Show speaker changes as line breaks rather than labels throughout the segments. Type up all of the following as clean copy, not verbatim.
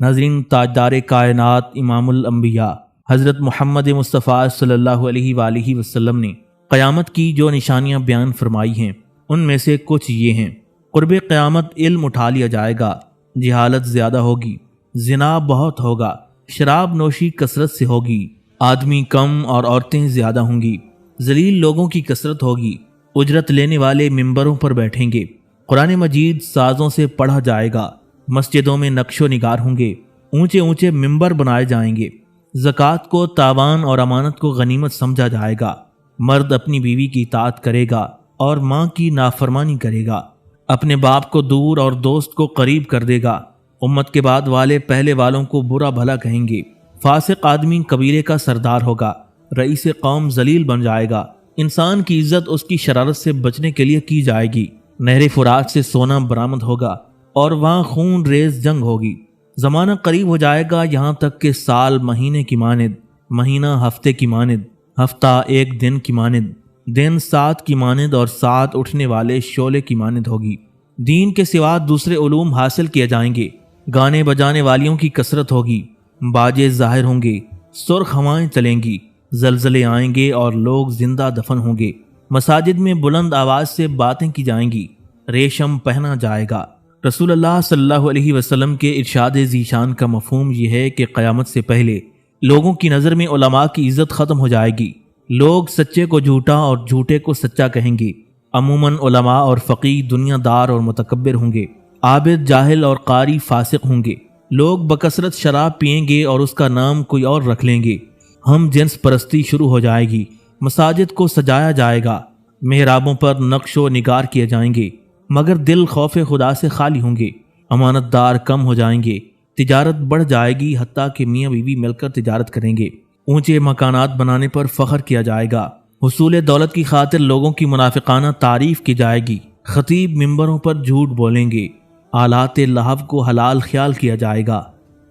ناظرین، تاجدار کائنات امام الانبیاء حضرت محمد مصطفیٰ صلی اللہ علیہ وآلہ وسلم نے قیامت کی جو نشانیاں بیان فرمائی ہیں ان میں سے کچھ یہ ہیں۔ قرب قیامت علم اٹھا لیا جائے گا، جہالت زیادہ ہوگی، زنا بہت ہوگا، شراب نوشی کثرت سے ہوگی، آدمی کم اور عورتیں زیادہ ہوں گی، ذلیل لوگوں کی کثرت ہوگی، اجرت لینے والے ممبروں پر بیٹھیں گے، قرآن مجید سازوں سے پڑھا جائے گا، مسجدوں میں نقش و نگار ہوں گے، اونچے اونچے ممبر بنائے جائیں گے، زکوٰۃ کو تاوان اور امانت کو غنیمت سمجھا جائے گا، مرد اپنی بیوی کی اطاعت کرے گا اور ماں کی نافرمانی کرے گا، اپنے باپ کو دور اور دوست کو قریب کر دے گا، امت کے بعد والے پہلے والوں کو برا بھلا کہیں گے، فاسق آدمی قبیلے کا سردار ہوگا، رئیس قوم ذلیل بن جائے گا، انسان کی عزت اس کی شرارت سے بچنے کے لیے کی جائے گی، نہر فرات سے سونا برآمد ہوگا اور وہاں خون ریز جنگ ہوگی، زمانہ قریب ہو جائے گا، یہاں تک کہ سال مہینے کی مانند، مہینہ ہفتے کی مانند، ہفتہ ایک دن کی مانند، دن سات کی مانند اور سات اٹھنے والے شعلے کی مانند ہوگی۔ دین کے سوا دوسرے علوم حاصل کیے جائیں گے، گانے بجانے والیوں کی کثرت ہوگی، باجے ظاہر ہوں گے، سرخ ہوائیں چلیں گی، زلزلے آئیں گے اور لوگ زندہ دفن ہوں گے، مساجد میں بلند آواز سے باتیں کی جائیں گی، ریشم پہنا جائے گا۔ رسول اللہ صلی اللہ علیہ وسلم کے ارشاد ذیشان کا مفہوم یہ ہے کہ قیامت سے پہلے لوگوں کی نظر میں علماء کی عزت ختم ہو جائے گی، لوگ سچے کو جھوٹا اور جھوٹے کو سچا کہیں گے، عموماً علماء اور فقیہ دنیا دار اور متکبر ہوں گے، عابد جاہل اور قاری فاسق ہوں گے، لوگ بکثرت شراب پئیں گے اور اس کا نام کوئی اور رکھ لیں گے، ہم جنس پرستی شروع ہو جائے گی، مساجد کو سجایا جائے گا، محرابوں پر نقش و نگار کیے جائیں گے، مگر دل خوف خدا سے خالی ہوں گے، امانت دار کم ہو جائیں گے، تجارت بڑھ جائے گی، حتیٰ کہ میاں بیوی مل کر تجارت کریں گے، اونچے مکانات بنانے پر فخر کیا جائے گا، حصول دولت کی خاطر لوگوں کی منافقانہ تعریف کی جائے گی، خطیب ممبروں پر جھوٹ بولیں گے، آلات لہو کو حلال خیال کیا جائے گا،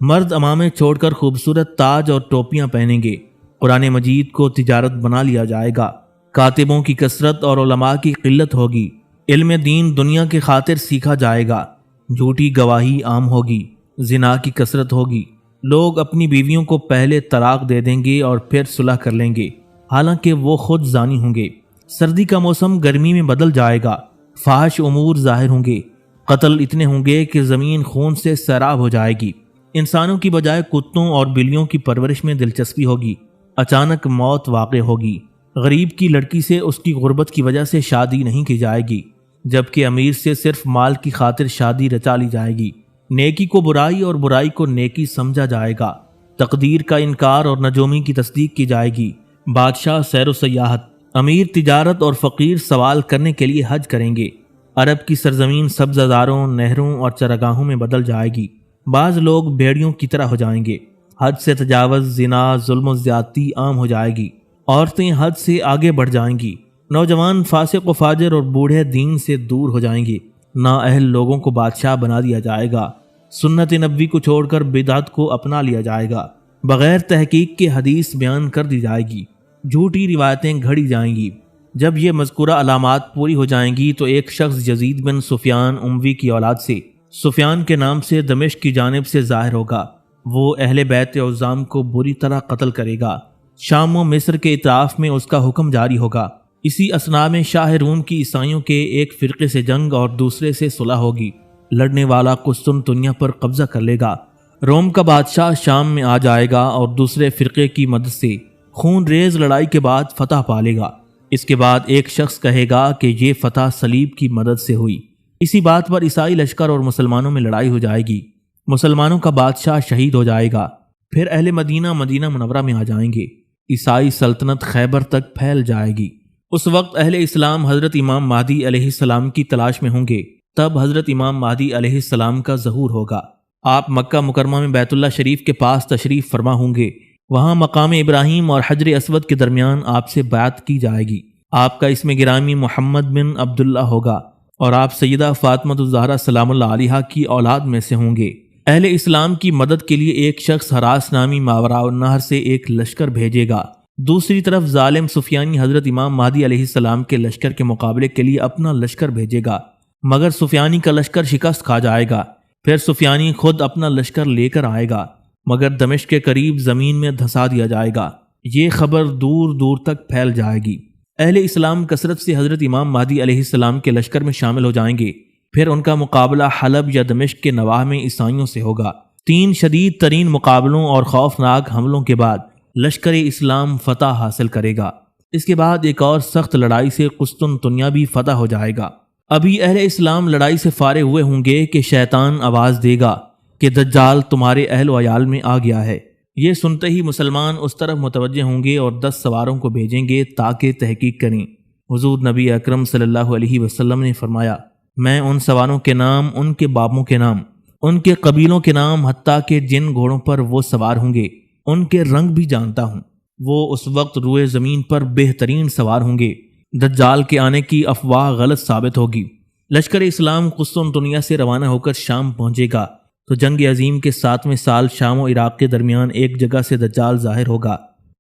مرد عمامے چھوڑ کر خوبصورت تاج اور ٹوپیاں پہنیں گے، قرآن مجید کو تجارت بنا لیا جائے گا، کاتبوں کی کثرت اور علماء کی قلت ہوگی، علم دین دنیا کی خاطر سیکھا جائے گا، جھوٹی گواہی عام ہوگی، زنا کی کثرت ہوگی، لوگ اپنی بیویوں کو پہلے طلاق دے دیں گے اور پھر صلح کر لیں گے، حالانکہ وہ خود زانی ہوں گے، سردی کا موسم گرمی میں بدل جائے گا، فحش امور ظاہر ہوں گے، قتل اتنے ہوں گے کہ زمین خون سے سیراب ہو جائے گی، انسانوں کی بجائے کتوں اور بلیوں کی پرورش میں دلچسپی ہوگی، اچانک موت واقع ہوگی، غریب کی لڑکی سے اس کی غربت کی وجہ سے شادی نہیں کی جائے گی، جبکہ امیر سے صرف مال کی خاطر شادی رچا لی جائے گی، نیکی کو برائی اور برائی کو نیکی سمجھا جائے گا، تقدیر کا انکار اور نجومی کی تصدیق کی جائے گی، بادشاہ سیر و سیاحت، امیر تجارت اور فقیر سوال کرنے کے لیے حج کریں گے، عرب کی سرزمین سبززاروں، نہروں اور چراگاہوں میں بدل جائے گی، بعض لوگ بھیڑیوں کی طرح ہو جائیں گے، حد سے تجاوز، زنا، ظلم و زیادتی عام ہو جائے گی، عورتیں حد سے آگے بڑھ جائیں گی، نوجوان فاسق و فاجر اور بوڑھے دین سے دور ہو جائیں گے، نااہل لوگوں کو بادشاہ بنا دیا جائے گا، سنت نبوی کو چھوڑ کر بدعت کو اپنا لیا جائے گا، بغیر تحقیق کے حدیث بیان کر دی جائے گی، جھوٹی روایتیں گھڑی جائیں گی۔ جب یہ مذکورہ علامات پوری ہو جائیں گی تو ایک شخص یزید بن سفیان اموی کی اولاد سے، سفیان کے نام سے، دمشق کی جانب سے ظاہر ہوگا، وہ اہل بیت عظام کو بری طرح قتل کرے گا، شام و مصر کے اطراف میں اس کا حکم جاری ہوگا، اسی اثناء میں شاہ روم کی عیسائیوں کے ایک فرقے سے جنگ اور دوسرے سے صلح ہوگی، لڑنے والا قسطنطنیہ پر قبضہ کر لے گا، روم کا بادشاہ شام میں آ جائے گا اور دوسرے فرقے کی مدد سے خون ریز لڑائی کے بعد فتح پا لے گا، اس کے بعد ایک شخص کہے گا کہ یہ فتح صلیب کی مدد سے ہوئی، اسی بات پر عیسائی لشکر اور مسلمانوں میں لڑائی ہو جائے گی، مسلمانوں کا بادشاہ شہید ہو جائے گا، پھر اہل مدینہ مدینہ منورہ میں آ جائیں گے، عیسائی سلطنت خیبر تک پھیل جائے گی، اس وقت اہل اسلام حضرت امام مہدی علیہ السلام کی تلاش میں ہوں گے، تب حضرت امام مہدی علیہ السلام کا ظہور ہوگا، آپ مکہ مکرمہ میں بیت اللہ شریف کے پاس تشریف فرما ہوں گے، وہاں مقام ابراہیم اور حجر اسود کے درمیان آپ سے بیعت کی جائے گی، آپ کا اسم گرامی محمد بن عبداللہ ہوگا اور آپ سیدہ فاطمہ الزہرا سلام اللہ علیہا کی اولاد میں سے ہوں گے، اہل اسلام کی مدد کے لیے ایک شخص ہراس نامی ماوراء النہر سے ایک لشکر بھیجے گا، دوسری طرف ظالم سفیانی حضرت امام مہدی علیہ السلام کے لشکر کے مقابلے کے لیے اپنا لشکر بھیجے گا، مگر سفیانی کا لشکر شکست کھا جائے گا، پھر سفیانی خود اپنا لشکر لے کر آئے گا، مگر دمشق کے قریب زمین میں دھسا دیا جائے گا۔ یہ خبر دور دور تک پھیل جائے گی۔ اہل اسلام کثرت سے حضرت امام مہدی علیہ السلام کے لشکر میں شامل ہو جائیں گے۔ پھر ان کا مقابلہ حلب یا دمشق کے نواح میں عیسائیوں سے ہوگا۔ 3 شدید ترین مقابلوں اور خوفناک حملوں کے بعد لشکر اسلام فتح حاصل کرے گا۔ اس کے بعد ایک اور سخت لڑائی سے قسطنطنیہ بھی فتح ہو جائے گا۔ ابھی اہل اسلام لڑائی سے فارغ ہوئے ہوں گے کہ شیطان آواز دے گا کہ دجال تمہارے اہل و عیال میں آ گیا ہے۔ یہ سنتے ہی مسلمان اس طرف متوجہ ہوں گے اور 10 سواروں کو بھیجیں گے تاکہ تحقیق کریں۔ حضور نبی اکرم صلی اللہ علیہ وسلم نے فرمایا، میں ان سواروں کے نام، ان کے بابوں کے نام، ان کے قبیلوں کے نام، حتیٰ کہ جن گھوڑوں پر وہ سوار ہوں گے ان کے رنگ بھی جانتا ہوں۔ وہ اس وقت روئے زمین پر بہترین سوار ہوں گے۔ دجال کے آنے کی افواہ غلط ثابت ہوگی۔ لشکر اسلام قسطنطنیہ سے روانہ ہو کر شام پہنچے گا تو جنگ عظیم کے 7ویں سال شام و عراق کے درمیان ایک جگہ سے دجال ظاہر ہوگا۔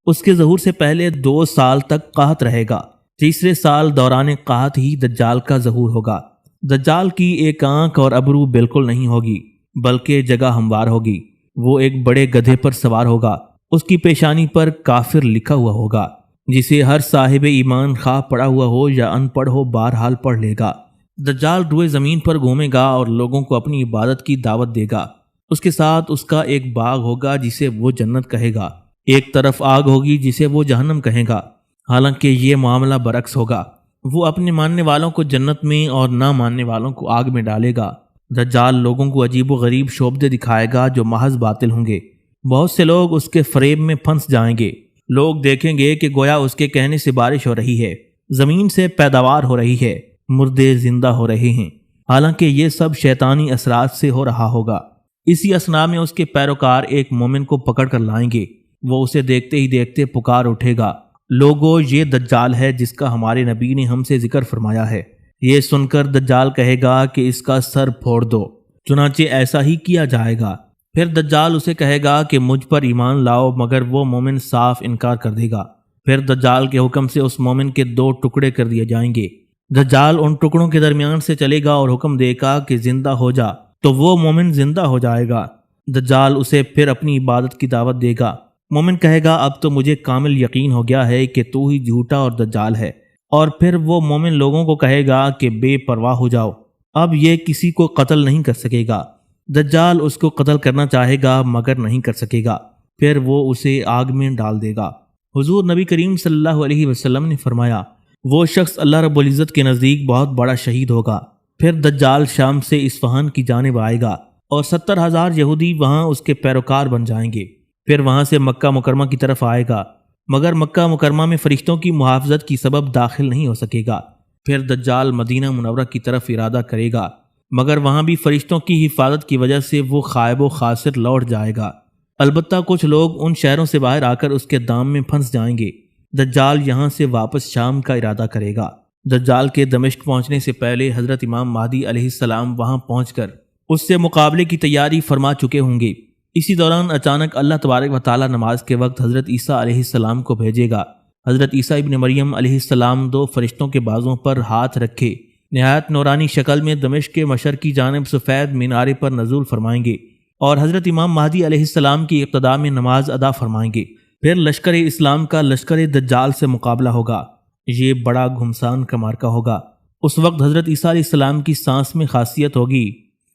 اس کے ظہور سے پہلے 2 سال تک قحط رہے گا۔ تیسرے سال دوران قحط ہی دجال کا ظہور ہوگا۔ دجال کی ایک آنکھ اور ابرو بالکل نہیں ہوگی، بلکہ جگہ ہموار ہوگی۔ وہ ایک بڑے گدھے پر سوار ہوگا۔ اس کی پیشانی پر کافر لکھا ہوا ہوگا، جسے ہر صاحب ایمان خواہ پڑھا ہوا ہو یا ان پڑھ ہو بہرحال پڑھ لے گا۔ دجال روئے زمین پر گھومے گا اور لوگوں کو اپنی عبادت کی دعوت دے گا۔ اس کے ساتھ اس کا ایک باغ ہوگا جسے وہ جنت کہے گا، ایک طرف آگ ہوگی جسے وہ جہنم کہے گا۔ حالانکہ یہ معاملہ برعکس ہوگا، وہ اپنے ماننے والوں کو جنت میں اور نہ ماننے والوں کو آگ میں ڈالے گا۔ دجال لوگوں کو عجیب و غریب شعبدے دکھائے گا جو محض باطل ہوں گے۔ بہت سے لوگ اس کے فریب میں پھنس جائیں گے۔ لوگ دیکھیں گے کہ گویا اس کے کہنے سے بارش ہو رہی ہے، زمین سے پیداوار ہو رہی ہے، مردے زندہ ہو رہے ہیں، حالانکہ یہ سب شیطانی اثرات سے ہو رہا ہوگا۔ اسی اثناء میں اس کے پیروکار ایک مومن کو پکڑ کر لائیں گے۔ وہ اسے دیکھتے ہی دیکھتے پکار اٹھے گا، لوگو یہ دجال ہے جس کا ہمارے نبی نے ہم سے ذکر فرمایا ہے۔ یہ سن کر دجال کہے گا کہ اس کا سر پھوڑ دو، چنانچہ ایسا ہی کیا جائے گا۔ پھر دجال اسے کہے گا کہ مجھ پر ایمان لاؤ، مگر وہ مومن صاف انکار کر دے گا۔ پھر دجال کے حکم سے اس مومن کے 2 ٹکڑے کر دیے جائیں گے۔ دجال ان ٹکڑوں کے درمیان سے چلے گا اور حکم دے گا کہ زندہ ہو جا، تو وہ مومن زندہ ہو جائے گا۔ دجال اسے پھر اپنی عبادت کی دعوت دے گا۔ مومن کہے گا اب تو مجھے کامل یقین ہو گیا ہے کہ تو ہی جھوٹا اور دجال ہے، اور پھر وہ مومن لوگوں کو کہے گا کہ بے پرواہ ہو جاؤ، اب یہ کسی کو قتل نہیں کر سکے گا۔ دجال اس کو قتل کرنا چاہے گا مگر نہیں کر سکے گا، پھر وہ اسے آگ میں ڈال دے گا۔ حضور نبی کریم صلی اللہ علیہ وسلم نے فرمایا، وہ شخص اللہ رب العزت کے نزدیک بہت بڑا شہید ہوگا۔ پھر دجال شام سے اصفہان کی جانب آئے گا اور 70,000 یہودی وہاں اس کے پیروکار بن جائیں گے۔ پھر وہاں سے مکہ مکرمہ کی طرف آئے گا، مگر مکہ مکرمہ میں فرشتوں کی محافظت کی سبب داخل نہیں ہو سکے گا۔ پھر دجال مدینہ منورہ کی طرف ارادہ کرے گا، مگر وہاں بھی فرشتوں کی حفاظت کی وجہ سے وہ خائب و خاسر لوٹ جائے گا۔ البتہ کچھ لوگ ان شہروں سے باہر آ کر اس کے دام میں پھنس جائیں گے۔ دجال یہاں سے واپس شام کا ارادہ کرے گا۔ دجال کے دمشق پہنچنے سے پہلے حضرت امام مہدی علیہ السلام وہاں پہنچ کر اس سے مقابلے کی تیاری فرما چکے ہوں گے۔ اسی دوران اچانک اللہ تبارک و تعالی نماز کے وقت حضرت عیسیٰ علیہ السلام کو بھیجے گا۔ حضرت عیسیٰ ابن مریم علیہ السلام 2 فرشتوں کے بازوں پر ہاتھ رکھے نہایت نورانی شکل میں دمشق کے مشرقی جانب سفید مینارے پر نزول فرمائیں گے اور حضرت امام مہدی علیہ السلام کی ابتدا میں نماز ادا فرمائیں گے۔ پھر لشکر اسلام کا لشکر دجال سے مقابلہ ہوگا۔ یہ بڑا گھمسان کا مارکا ہوگا۔ اس وقت حضرت عیسیٰ علیہ السلام کی سانس میں خاصیت ہوگی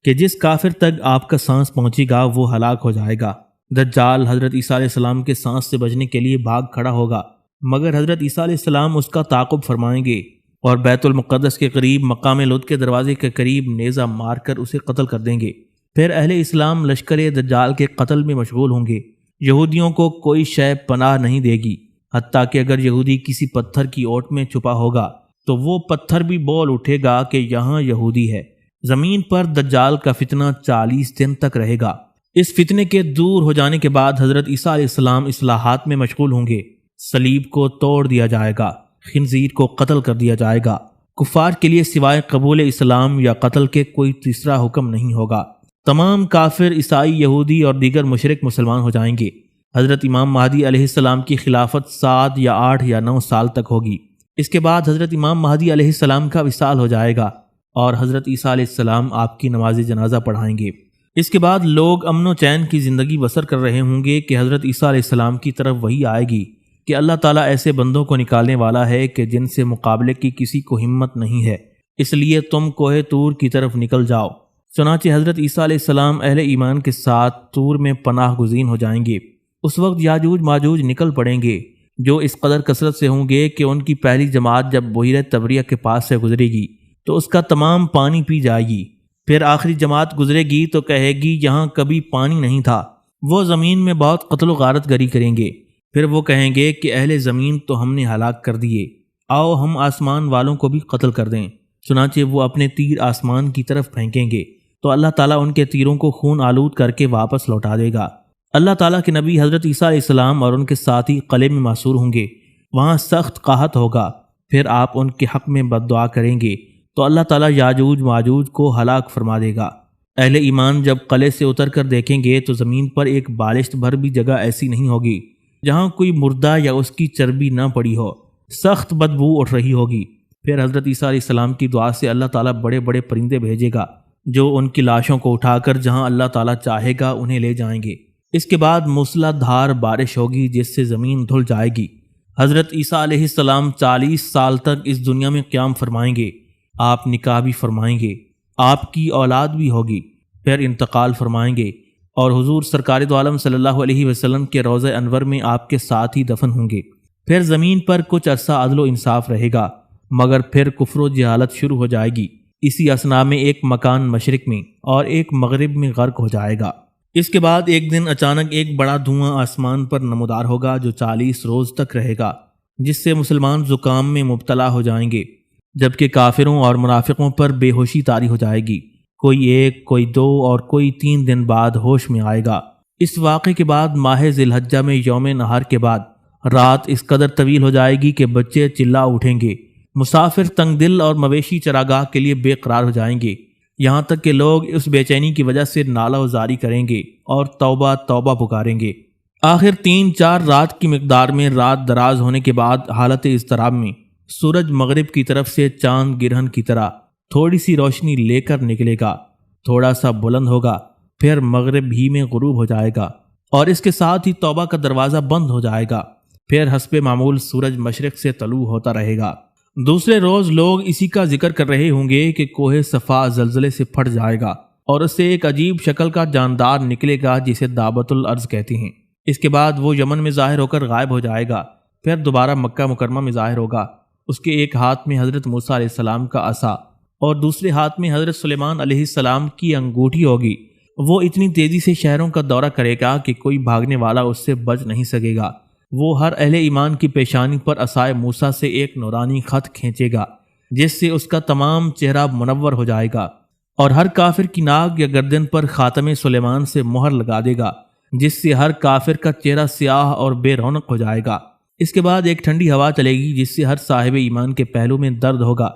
کہ جس کافر تک آپ کا سانس پہنچے گا وہ ہلاک ہو جائے گا۔ دجال حضرت عیسیٰ علیہ السلام کے سانس سے بچنے کے لیے بھاگ کھڑا ہوگا، مگر حضرت عیسیٰ علیہ السلام اس کا تعاقب فرمائیں گے اور بیت المقدس کے قریب مقام لد کے دروازے کے قریب نیزہ مار کر اسے قتل کر دیں گے۔ پھر اہل اسلام لشکر دجال کے قتل میں مشغول ہوں گے۔ یہودیوں کو کوئی شے پناہ نہیں دے گی، حتیٰ کہ اگر یہودی کسی پتھر کی اوٹ میں چھپا ہوگا تو وہ پتھر بھی بول اٹھے گا کہ یہاں یہودی ہے۔ زمین پر دجال کا فتنہ 40 دن تک رہے گا۔ اس فتنے کے دور ہو جانے کے بعد حضرت عیسیٰ علیہ السلام اصلاحات میں مشغول ہوں گے۔ صلیب کو توڑ دیا جائے گا، خنزیر کو قتل کر دیا جائے گا۔ کفار کے لیے سوائے قبول اسلام یا قتل کے کوئی تیسرا حکم نہیں ہوگا۔ تمام کافر، عیسائی، یہودی اور دیگر مشرک مسلمان ہو جائیں گے۔ حضرت امام مہدی علیہ السلام کی خلافت 7 یا 8 یا 9 سال تک ہوگی۔ اس کے بعد حضرت امام مہدی علیہ السلام کا وصال ہو جائے گا اور حضرت عیسیٰ علیہ السلام آپ کی نماز جنازہ پڑھائیں گے۔ اس کے بعد لوگ امن و چین کی زندگی بسر کر رہے ہوں گے کہ حضرت عیسیٰ علیہ السلام کی طرف وحی آئے گی کہ اللہ تعالیٰ ایسے بندوں کو نکالنے والا ہے کہ جن سے مقابلے کی کسی کو ہمت نہیں ہے، اس لیے تم کوہ طور کی طرف نکل جاؤ۔ چنانچہ حضرت عیسیٰ علیہ السلام اہل ایمان کے ساتھ طور میں پناہ گزین ہو جائیں گے۔ اس وقت یاجوج ماجوج نکل پڑیں گے، جو اس قدر کثرت سے ہوں گے کہ ان کی پہلی جماعت جب بحیرہ تبریہ کے پاس سے گزرے گی تو اس کا تمام پانی پی جائے گی۔ پھر آخری جماعت گزرے گی تو کہے گی یہاں کبھی پانی نہیں تھا۔ وہ زمین میں بہت قتل و غارت گری کریں گے۔ پھر وہ کہیں گے کہ اہل زمین تو ہم نے ہلاک کر دیے، آؤ ہم آسمان والوں کو بھی قتل کر دیں۔ چنانچہ وہ اپنے تیر آسمان کی طرف پھینکیں گے تو اللہ تعالیٰ ان کے تیروں کو خون آلود کر کے واپس لوٹا دے گا۔ اللہ تعالیٰ کے نبی حضرت عیسیٰ علیہ السلام اور ان کے ساتھی قلعے میں محصور ہوں گے۔ وہاں سخت قحط ہوگا۔ پھر آپ ان کے حق میں بد دعا کریں گے تو اللہ تعالیٰ یاجوج ماجوج کو ہلاک فرما دے گا۔ اہل ایمان جب قلعے سے اتر کر دیکھیں گے تو زمین پر ایک بالشت بھر بھی جگہ ایسی نہیں ہوگی جہاں کوئی مردہ یا اس کی چربی نہ پڑی ہو، سخت بدبو اٹھ رہی ہوگی۔ پھر حضرت عیسیٰ علیہ السلام کی دعا سے اللہ تعالیٰ بڑے بڑے پرندے بھیجے گا جو ان کی لاشوں کو اٹھا کر جہاں اللہ تعالیٰ چاہے گا انہیں لے جائیں گے۔ اس کے بعد موسلا دھار بارش ہوگی جس سے زمین دھل جائے گی۔ حضرت عیسیٰ علیہ السلام 40 سال تک اس دنیا میں قیام فرمائیں گے۔ آپ نکاح بھی فرمائیں گے، آپ کی اولاد بھی ہوگی، پھر انتقال فرمائیں گے اور حضور سرکار دو عالم صلی اللہ علیہ وسلم کے روضہ انور میں آپ کے ساتھ ہی دفن ہوں گے۔ پھر زمین پر کچھ عرصہ عدل و انصاف رہے گا، مگر پھر کفر و جہالت شروع ہو جائے گی۔ اسی اثنا میں ایک مکان مشرق میں اور ایک مغرب میں غرق ہو جائے گا۔ اس کے بعد ایک دن اچانک ایک بڑا دھواں آسمان پر نمودار ہوگا جو 40 روز تک رہے گا، جس سے مسلمان زکام میں مبتلا ہو جائیں گے، جبکہ کافروں اور منافقوں پر بے ہوشی طاری ہو جائے گی۔ کوئی 1، کوئی 2 اور کوئی 3 دن بعد ہوش میں آئے گا۔ اس واقعے کے بعد ماہ ذی الحجہ میں یوم نہار کے بعد رات اس قدر طویل ہو جائے گی کہ بچے چلا اٹھیں گے، مسافر تنگ دل اور مویشی چراگاہ کے لیے بے قرار ہو جائیں گے، یہاں تک کہ لوگ اس بے چینی کی وجہ سے نالہ و زاری کریں گے اور توبہ توبہ پکاریں گے۔ آخر 3-4 رات کی مقدار میں رات دراز ہونے کے بعد حالت اضطراب میں سورج مغرب کی طرف سے چاند گرہن کی طرح تھوڑی سی روشنی لے کر نکلے گا، تھوڑا سا بلند ہوگا، پھر مغرب ہی میں غروب ہو جائے گا اور اس کے ساتھ ہی توبہ کا دروازہ بند ہو جائے گا۔ پھر حسب معمول سورج مشرق سے طلوع ہوتا رہے گا۔ دوسرے روز لوگ اسی کا ذکر کر رہے ہوں گے کہ کوہ صفا زلزلے سے پھٹ جائے گا اور اس سے ایک عجیب شکل کا جاندار نکلے گا جسے دابت الارض کہتے ہیں۔ اس کے بعد وہ یمن میں ظاہر ہو کر غائب ہو جائے گا، پھر دوبارہ مکہ مکرمہ میں ظاہر ہوگا۔ اس کے ایک ہاتھ میں حضرت موسیٰ علیہ السلام کا عصا اور دوسرے ہاتھ میں حضرت سلیمان علیہ السلام کی انگوٹھی ہوگی۔ وہ اتنی تیزی سے شہروں کا دورہ کرے گا کہ کوئی بھاگنے والا اس سے بچ نہیں سکے گا۔ وہ ہر اہل ایمان کی پیشانی پر عصائے موسیٰ سے ایک نورانی خط کھینچے گا جس سے اس کا تمام چہرہ منور ہو جائے گا، اور ہر کافر کی ناک یا گردن پر خاتم سلیمان سے مہر لگا دے گا جس سے ہر کافر کا چہرہ سیاہ اور بے رونق ہو جائے گا۔ اس کے بعد ایک ٹھنڈی ہوا چلے گی جس سے ہر صاحب ایمان کے پہلو میں درد ہوگا۔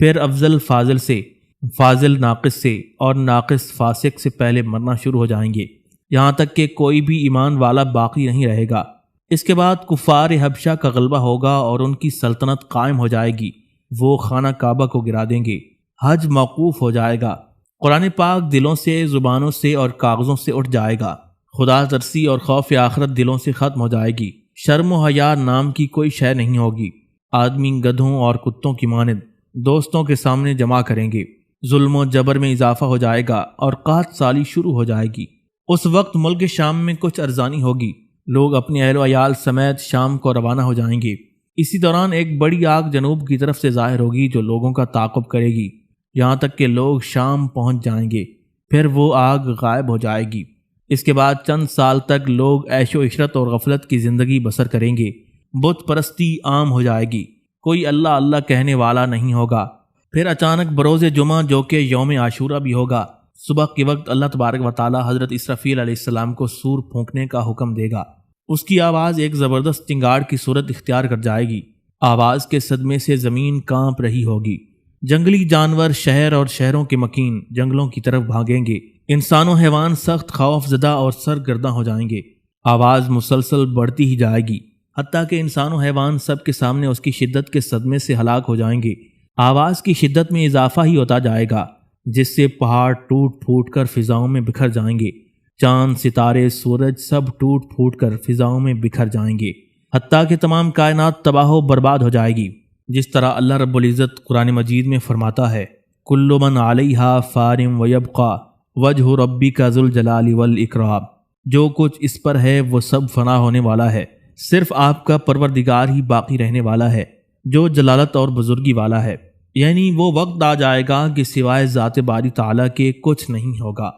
پھر افضل فاضل سے، فاضل ناقص سے اور ناقص فاسق سے پہلے مرنا شروع ہو جائیں گے، یہاں تک کہ کوئی بھی ایمان والا باقی نہیں رہے گا۔ اس کے بعد کفار حبشہ کا غلبہ ہوگا اور ان کی سلطنت قائم ہو جائے گی۔ وہ خانہ کعبہ کو گرا دیں گے، حج موقوف ہو جائے گا، قرآن پاک دلوں سے، زبانوں سے اور کاغذوں سے اٹھ جائے گا، خدا ترسی اور خوف آخرت دلوں سے ختم ہو جائے گی، شرم و حیا نام کی کوئی شے نہیں ہوگی۔ آدمی گدھوں اور کتوں کی مانند دوستوں کے سامنے جمع کریں گے، ظلم و جبر میں اضافہ ہو جائے گا اور قحط سالی شروع ہو جائے گی۔ اس وقت ملک شام میں کچھ ارزانی ہوگی، لوگ اپنے اہل و عیال سمیت شام کو روانہ ہو جائیں گے۔ اسی دوران ایک بڑی آگ جنوب کی طرف سے ظاہر ہوگی جو لوگوں کا تعاقب کرے گی، یہاں تک کہ لوگ شام پہنچ جائیں گے، پھر وہ آگ غائب ہو جائے گی۔ اس کے بعد چند سال تک لوگ عیش و عشرت اور غفلت کی زندگی بسر کریں گے، بت پرستی عام ہو جائے گی، کوئی اللہ اللہ کہنے والا نہیں ہوگا۔ پھر اچانک بروز جمعہ جو کہ یوم عاشورہ بھی ہوگا، صبح کے وقت اللہ تبارک و تعالی حضرت اسرافیل علیہ السلام کو سور پھونکنے کا حکم دے گا۔ اس کی آواز ایک زبردست چنگاڑ کی صورت اختیار کر جائے گی، آواز کے صدمے سے زمین کانپ رہی ہوگی، جنگلی جانور شہر اور شہروں کے مکین جنگلوں کی طرف بھاگیں گے، انسان و حیوان سخت خوف زدہ اور سرگرداں ہو جائیں گے، آواز مسلسل بڑھتی ہی جائے گی حتیٰ کہ انسان و حیوان سب کے سامنے اس کی شدت کے صدمے سے ہلاک ہو جائیں گے۔ آواز کی شدت میں اضافہ ہی ہوتا جائے گا جس سے پہاڑ ٹوٹ پھوٹ کر فضاؤں میں بکھر جائیں گے، چاند، ستارے، سورج سب ٹوٹ پھوٹ کر فضاؤں میں بکھر جائیں گے، حتیٰ کہ تمام کائنات تباہ و برباد ہو جائے گی۔ جس طرح اللہ رب العزت قرآن مجید میں فرماتا ہے، کل من علیہا فان ویبقی وجہ ربک ذو الجلال والاکرام، جو کچھ اس پر ہے وہ سب فنا ہونے والا ہے، صرف آپ کا پروردگار ہی باقی رہنے والا ہے جو جلالت اور بزرگی والا ہے۔ یعنی وہ وقت آ جائے گا کہ سوائے ذات باری تعالیٰ کے کچھ نہیں ہوگا۔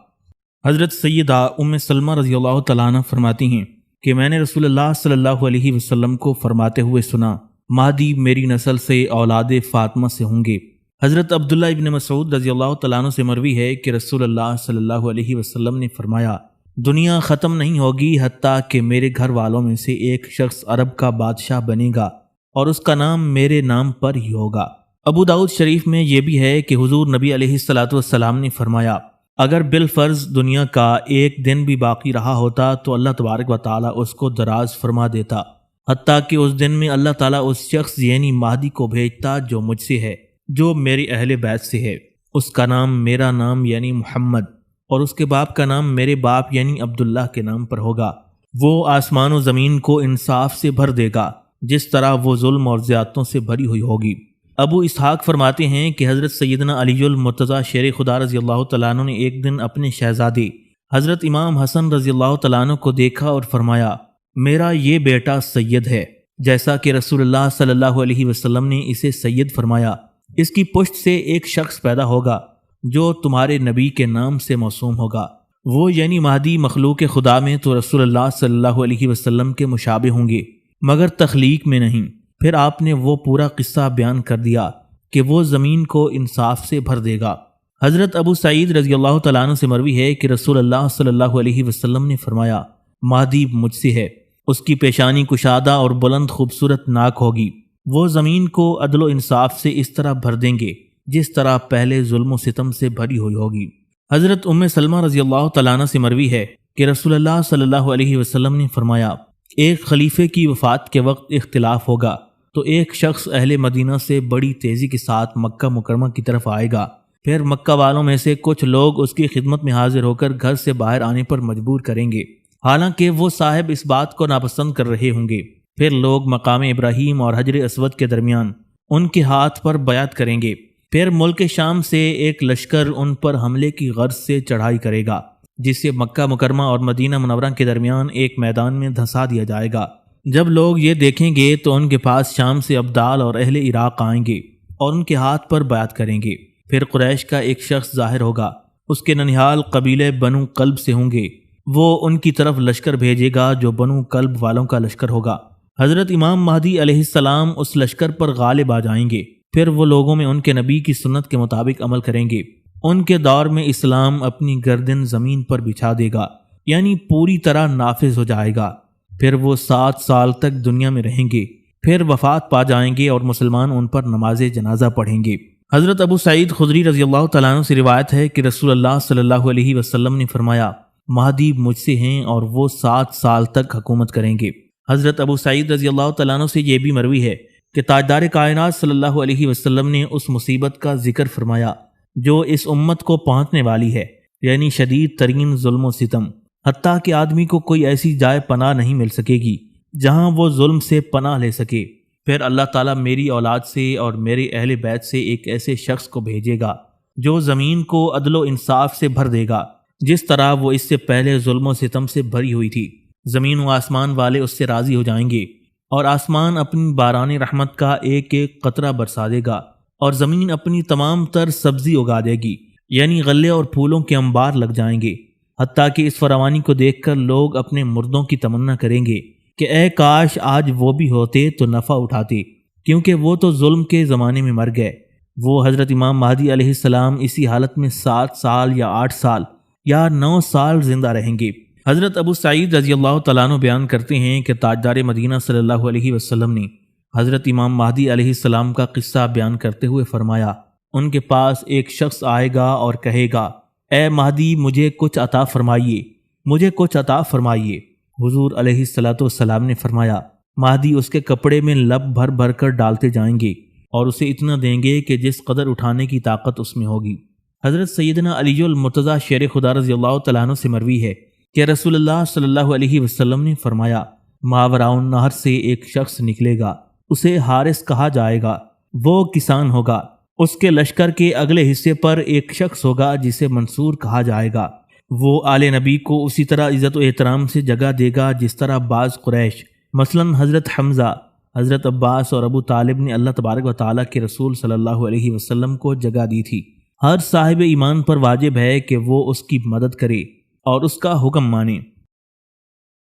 حضرت سیدہ ام سلمہ رضی اللہ تعالیٰ عنہ فرماتی ہیں کہ میں نے رسول اللہ صلی اللہ علیہ وسلم کو فرماتے ہوئے سنا، مہدی میری نسل سے اولاد فاطمہ سے ہوں گے۔ حضرت عبداللہ ابن مسعود رضی اللہ تعالیٰ عنہ سے مروی ہے کہ رسول اللہ صلی اللہ علیہ وسلم نے فرمایا، دنیا ختم نہیں ہوگی حتیٰ کہ میرے گھر والوں میں سے ایک شخص عرب کا بادشاہ بنے گا اور اس کا نام میرے نام پر ہی ہوگا۔ ابو داؤد شریف میں یہ بھی ہے کہ حضور نبی علیہ الصلاۃ والسلام نے فرمایا، اگر بالفرض دنیا کا ایک دن بھی باقی رہا ہوتا تو اللہ تبارک و تعالیٰ اس کو دراز فرما دیتا، حتیٰ کہ اس دن میں اللہ تعالیٰ اس شخص یعنی مہدی کو بھیجتا جو مجھ سے ہے، جو میرے اہل بیت سے ہے، اس کا نام میرا نام یعنی محمد اور اس کے باپ کا نام میرے باپ یعنی عبداللہ کے نام پر ہوگا۔ وہ آسمان و زمین کو انصاف سے بھر دے گا جس طرح وہ ظلم اور زیادتوں سے بھری ہوئی ہوگی۔ ابو اسحاق فرماتے ہیں کہ حضرت سیدنا علی المرتضیٰ شیر خدا رضی اللہ تعالیٰ عنہ نے ایک دن اپنے شہزادے حضرت امام حسن رضی اللہ تعالیٰ عنہ کو دیکھا اور فرمایا، میرا یہ بیٹا سید ہے، جیسا کہ رسول اللہ صلی اللہ علیہ وسلم نے اسے سید فرمایا۔ اس کی پشت سے ایک شخص پیدا ہوگا جو تمہارے نبی کے نام سے موسوم ہوگا، وہ یعنی مہدی مخلوق خدا میں تو رسول اللہ صلی اللہ علیہ وسلم کے مشابہ ہوں گے مگر تخلیق میں نہیں۔ پھر آپ نے وہ پورا قصہ بیان کر دیا کہ وہ زمین کو انصاف سے بھر دے گا۔ حضرت ابو سعید رضی اللہ تعالیٰ عنہ سے مروی ہے کہ رسول اللہ صلی اللہ علیہ وسلم نے فرمایا، مہدی مجھ سے ہے، اس کی پیشانی کشادہ اور بلند خوبصورت ناک ہوگی، وہ زمین کو عدل و انصاف سے اس طرح بھر دیں گے جس طرح پہلے ظلم و ستم سے بھری ہوئی ہوگی۔ حضرت ام سلمہ رضی اللہ تعالیٰ عنہ سے مروی ہے کہ رسول اللہ صلی اللہ علیہ وسلم نے فرمایا، ایک خلیفے کی وفات کے وقت اختلاف ہوگا تو ایک شخص اہل مدینہ سے بڑی تیزی کے ساتھ مکہ مکرمہ کی طرف آئے گا، پھر مکہ والوں میں سے کچھ لوگ اس کی خدمت میں حاضر ہو کر گھر سے باہر آنے پر مجبور کریں گے، حالانکہ وہ صاحب اس بات کو ناپسند کر رہے ہوں گے۔ پھر لوگ مقام ابراہیم اور حجر اسود کے درمیان ان کے ہاتھ پر بیعت کریں گے، پھر ملک شام سے ایک لشکر ان پر حملے کی غرض سے چڑھائی کرے گا جسے مکہ مکرمہ اور مدینہ منورہ کے درمیان ایک میدان میں دھنسا دیا جائے گا۔ جب لوگ یہ دیکھیں گے تو ان کے پاس شام سے ابدال اور اہل عراق آئیں گے اور ان کے ہاتھ پر بیعت کریں گے۔ پھر قریش کا ایک شخص ظاہر ہوگا، اس کے ننھیال قبیلے بنو کلب سے ہوں گے، وہ ان کی طرف لشکر بھیجے گا جو بنو کلب والوں کا لشکر ہوگا۔ حضرت امام مہدی علیہ السلام اس لشکر پر غالب آ جائیں گے، پھر وہ لوگوں میں ان کے نبی کی سنت کے مطابق عمل کریں گے۔ ان کے دور میں اسلام اپنی گردن زمین پر بچھا دے گا، یعنی پوری طرح نافذ ہو جائے گا۔ پھر وہ 7 سال تک دنیا میں رہیں گے، پھر وفات پا جائیں گے اور مسلمان ان پر نماز جنازہ پڑھیں گے۔ حضرت ابو سعید خدری رضی اللہ تعالیٰ عنہ سے روایت ہے کہ رسول اللہ صلی اللہ علیہ وسلم نے فرمایا، مہدی مجھ سے ہیں اور وہ 7 سال تک حکومت کریں گے۔ حضرت ابو سعید رضی اللہ تعالیٰ عنہ سے یہ بھی مروی ہے کہ تاجدار کائنات صلی اللہ علیہ وسلم نے اس مصیبت کا ذکر فرمایا جو اس امت کو پہنچنے والی ہے، یعنی شدید ترین ظلم و ستم، حتیٰ کہ آدمی کو کوئی ایسی جائے پناہ نہیں مل سکے گی جہاں وہ ظلم سے پناہ لے سکے۔ پھر اللہ تعالیٰ میری اولاد سے اور میرے اہل بیت سے ایک ایسے شخص کو بھیجے گا جو زمین کو عدل و انصاف سے بھر دے گا جس طرح وہ اس سے پہلے ظلم و ستم سے بھری ہوئی تھی۔ زمین و آسمان والے اس سے راضی ہو جائیں گے اور آسمان اپنی باران رحمت کا ایک ایک قطرہ برسا دے گا اور زمین اپنی تمام تر سبزی اگا دے گی، یعنی غلے اور پھولوں کے انبار لگ جائیں گے، حتیٰ کہ اس فراوانی کو دیکھ کر لوگ اپنے مردوں کی تمنا کریں گے کہ اے کاش آج وہ بھی ہوتے تو نفع اٹھاتے، کیونکہ وہ تو ظلم کے زمانے میں مر گئے۔ وہ حضرت امام مہدی علیہ السلام اسی حالت میں 7 سال یا 8 سال یا 9 سال زندہ رہیں گے۔ حضرت ابو سعید رضی اللہ تعالیٰ عنہ بیان کرتے ہیں کہ تاجدار مدینہ صلی اللہ علیہ وسلم نے حضرت امام مہدی علیہ السلام کا قصہ بیان کرتے ہوئے فرمایا، ان کے پاس ایک شخص آئے گا اور کہے گا، اے مہدی مجھے کچھ عطا فرمائیے، مجھے کچھ عطا فرمائیے۔ حضور علیہ الصلاۃ والسلام نے فرمایا، مہدی اس کے کپڑے میں لب بھر بھر کر ڈالتے جائیں گے اور اسے اتنا دیں گے کہ جس قدر اٹھانے کی طاقت اس میں ہوگی۔ حضرت سیدنا علی المرتضیٰ شیر خدا رضی اللہ تعالیٰ عنہ سے مروی ہے کہ رسول اللہ صلی اللہ علیہ وسلم نے فرمایا، ماوراء النہر سے ایک شخص نکلے گا، اسے حارث کہا جائے گا، وہ کسان ہوگا۔ اس کے لشکر کے اگلے حصے پر ایک شخص ہوگا جسے منصور کہا جائے گا، وہ آل نبی کو اسی طرح عزت و احترام سے جگہ دے گا جس طرح بعض قریش، مثلا حضرت حمزہ، حضرت عباس اور ابو طالب نے اللہ تبارک و تعالیٰ کے رسول صلی اللہ علیہ وسلم کو جگہ دی تھی۔ ہر صاحب ایمان پر واجب ہے کہ وہ اس کی مدد کرے اور اس کا حکم مانے۔